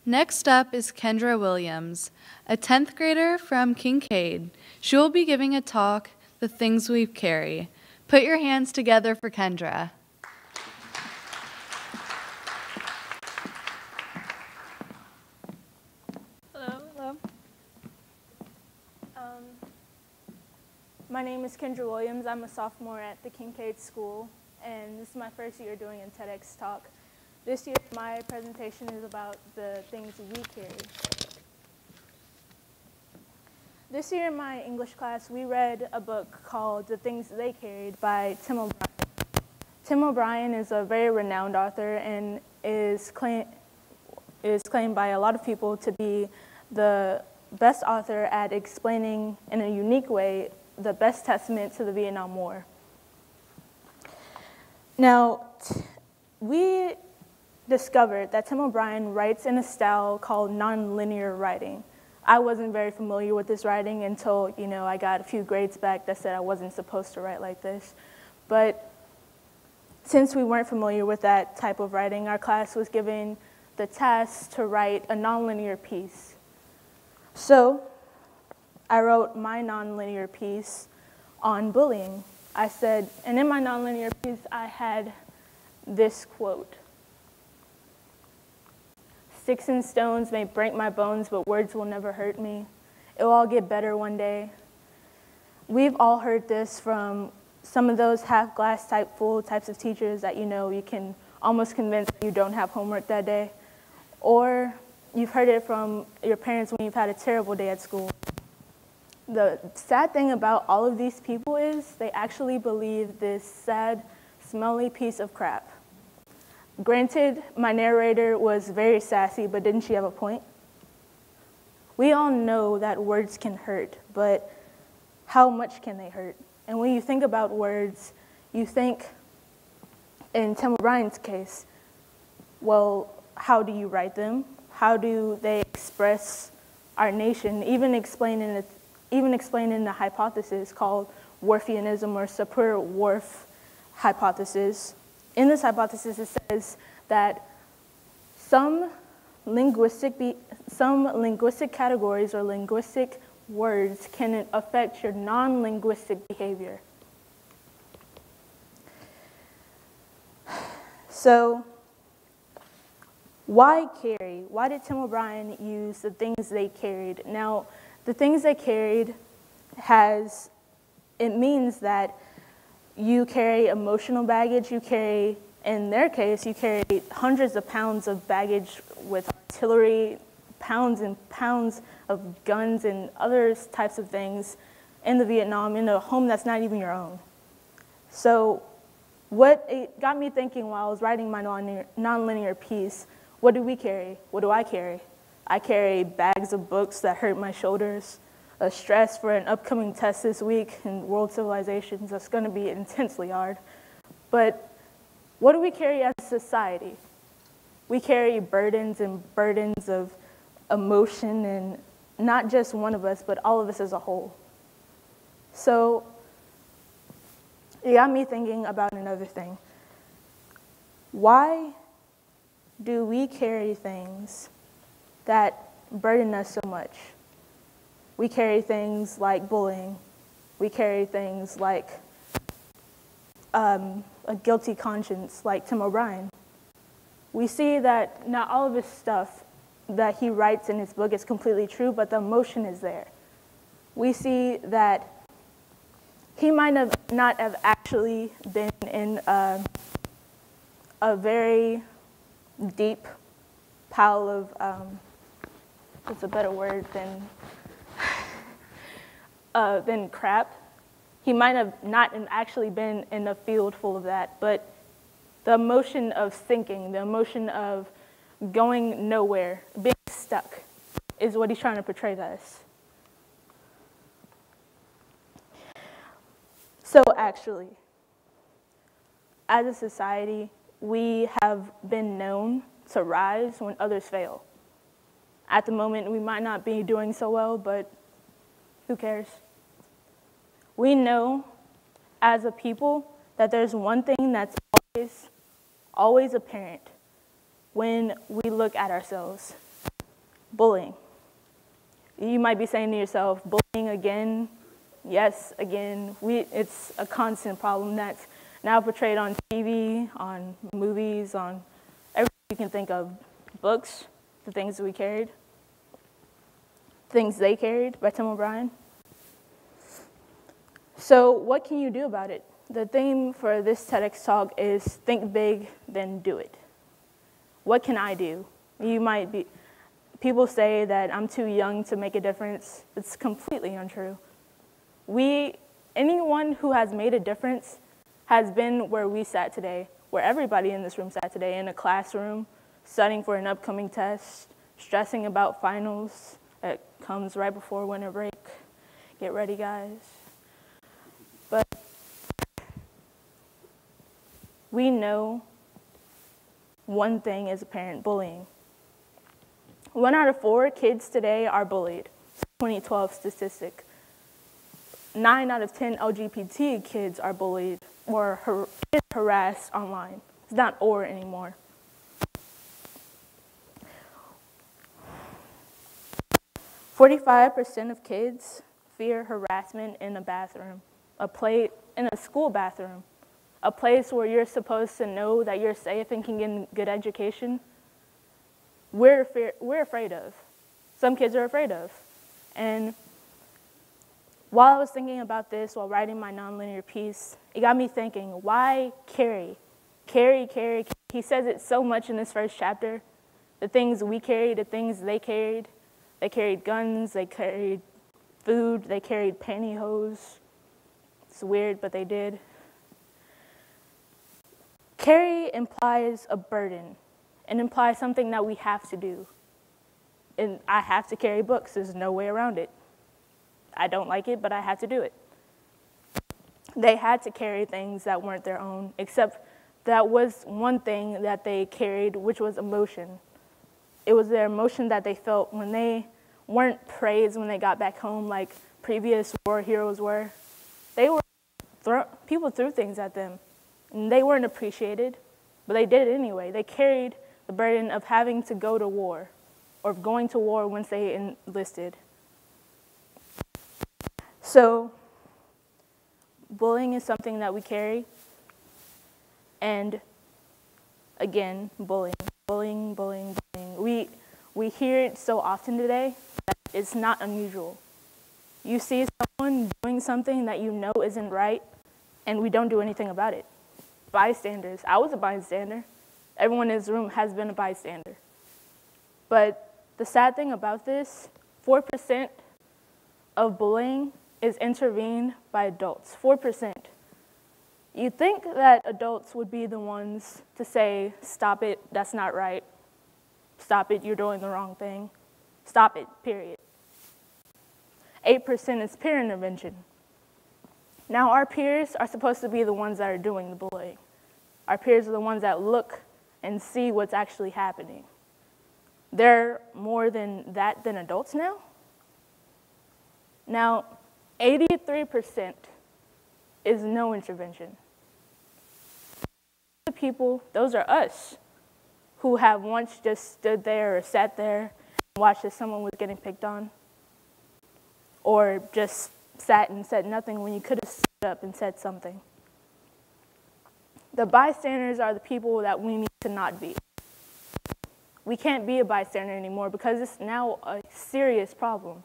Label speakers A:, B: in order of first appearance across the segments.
A: Next up is Kendra Williams, a 10th grader from Kincaid. She will be giving a talk, The Things We Carry. Put your hands together for Kendra.
B: Hello. My name is Kendra Williams. I'm a sophomore at the Kincaid School, and this is my first year doing a TEDx talk. This year, my presentation is about the things we carry. This year in my English class, we read a book called The Things They Carried by Tim O'Brien. Tim O'Brien is a very renowned author and is claimed by a lot of people to be the best author at explaining in a unique way the best testament to the Vietnam War. Now, we discovered that Tim O'Brien writes in a style called nonlinear writing. I wasn't very familiar with this writing until, I got a few grades back that said I wasn't supposed to write like this. But since we weren't familiar with that type of writing, our class was given the task to write a nonlinear piece. So I wrote my nonlinear piece on bullying. I said, and in my nonlinear piece, I had this quote: "Sticks and stones may break my bones, but words will never hurt me. It will all get better one day." We've all heard this from some of those half glass type full types of teachers that you can almost convince you don't have homework that day. Or you've heard it from your parents when you've had a terrible day at school. The sad thing about all of these people is they actually believe this sad, smelly piece of crap. Granted, my narrator was very sassy, but didn't she have a point? We all know that words can hurt, but how much can they hurt? And when you think about words, you think, in Tim O'Brien's case, well, how do you write them? How do they express our nation? Even explaining the hypothesis called Whorfianism or Sapir-Whorf hypothesis. In this hypothesis, it says that some linguistic categories or linguistic words can affect your non-linguistic behavior. So, why carry? Why did Tim O'Brien use the things they carried? Now, the things they carried it means that you carry emotional baggage, in their case, you carry hundreds of pounds of baggage with artillery, pounds and pounds of guns and other types of things in Vietnam, in a home that's not even your own. So what it got me thinking while I was writing my nonlinear piece, what do we carry? What do I carry? I carry bags of books that hurt my shoulders, a stress for an upcoming test this week in world civilizations that's going to be intensely hard. But what do we carry as a society? We carry burdens and burdens of emotion, and not just one of us, but all of us as a whole. So it got me thinking about another thing. Why do we carry things that burden us so much? We carry things like bullying. We carry things like a guilty conscience, like Tim O'Brien. We see that not all of his stuff that he writes in his book is completely true, but the emotion is there. We see that he might not have actually been in a very deep pile of, what's a better word than crap. He might have not actually been in a field full of that, but the emotion of sinking, the emotion of going nowhere, being stuck, is what he's trying to portray to us. So actually, as a society, we have been known to rise when others fail. At the moment, we might not be doing so well, but who cares? We know as a people that there's one thing that's always apparent when we look at ourselves. Bullying. You might be saying to yourself, bullying again? Yes, again. It's a constant problem that's now portrayed on TV, on movies, on everything you can think of. Books, the things that we carried. Things They Carried by Tim O'Brien. So what can you do about it? The theme for this TEDx talk is think big, then do it. What can I do? People say that I'm too young to make a difference. It's completely untrue. Anyone who has made a difference has been where we sat today, where everybody in this room sat today, in a classroom, studying for an upcoming test, stressing about finals that comes right before winter break. Get ready, guys. But we know one thing as a parent: bullying. 1 out of 4 kids today are bullied. 2012 statistic. 9 out of 10 LGBT kids are bullied or harassed online. It's not or anymore. 45% of kids fear harassment in a bathroom, in a school bathroom, a place where you're supposed to know that you're safe and can get a good education. We're afraid of. Some kids are afraid of. And while I was thinking about this, while writing my nonlinear piece, it got me thinking, why carry? Carry. He says it so much in this first chapter. The things we carried, the things they carried. They carried guns, they carried food, they carried pantyhose. It's weird, but they did. Carry implies a burden. It implies something that we have to do. And I have to carry books. There's no way around it. I don't like it, but I had to do it. They had to carry things that weren't their own, except that was one thing that they carried, which was emotion. It was their emotion that they felt when they weren't praised when they got back home like previous war heroes were. People threw things at them, and they weren't appreciated, but they did it anyway. They carried the burden of having to go to war, or of going to war once they enlisted. So, bullying is something that we carry, and again, bullying. We hear it so often today that it's not unusual. You see someone doing something that you know isn't right, and we don't do anything about it. Bystanders. I was a bystander. Everyone in this room has been a bystander. But the sad thing about this, 4% of bullying is intervened by adults. 4%. You'd think that adults would be the ones to say, stop it, that's not right. Stop it, you're doing the wrong thing. Stop it, period. 8% is peer intervention. Now, our peers are supposed to be the ones that are doing the bullying. Our peers are the ones that look and see what's actually happening. They're more than that than adults now. Now, 83% is no intervention. The people, those are us, who have once just stood there or sat there and watched as someone was getting picked on, or just sat and said nothing when you could have stood up and said something. The bystanders are the people that we need to not be. We can't be a bystander anymore because it's now a serious problem.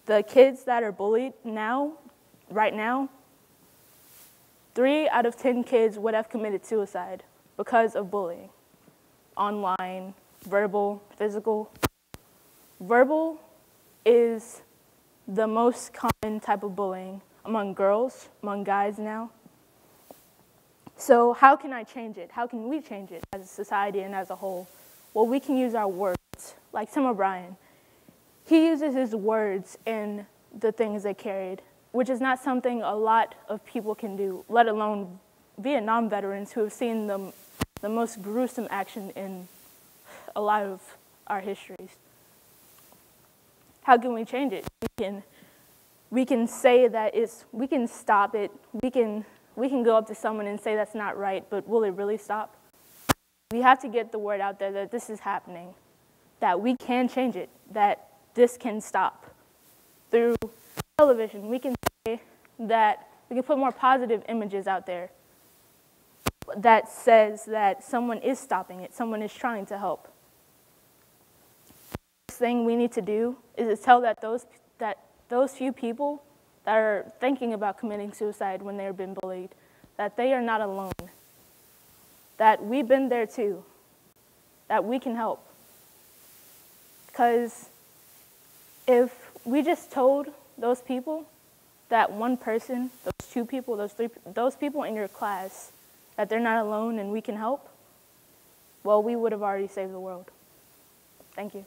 B: The kids that are bullied now, right now, 3 out of 10 kids would have committed suicide because of bullying. Online, verbal, physical. Verbal is the most common type of bullying among girls, among guys now. So how can I change it? How can we change it as a society and as a whole? Well, we can use our words, like Tim O'Brien. He uses his words in the things they carried, which is not something a lot of people can do, let alone Vietnam veterans who have seen the most gruesome action in a lot of our histories. How can we change it? We can say that we can stop it. We can go up to someone and say that's not right, but will it really stop? We have to get the word out there that this is happening. that we can change it, that this can stop. Through television, we can say that we can put more positive images out there that says that someone is stopping it, someone is trying to help. The first thing we need to do is to tell that those few people that are thinking about committing suicide when they've been bullied, that they are not alone, that we've been there too, that we can help. Because if we just told those people, that one person, those two people, those people in your class, that they're not alone and we can help, well, we would have already saved the world. Thank you.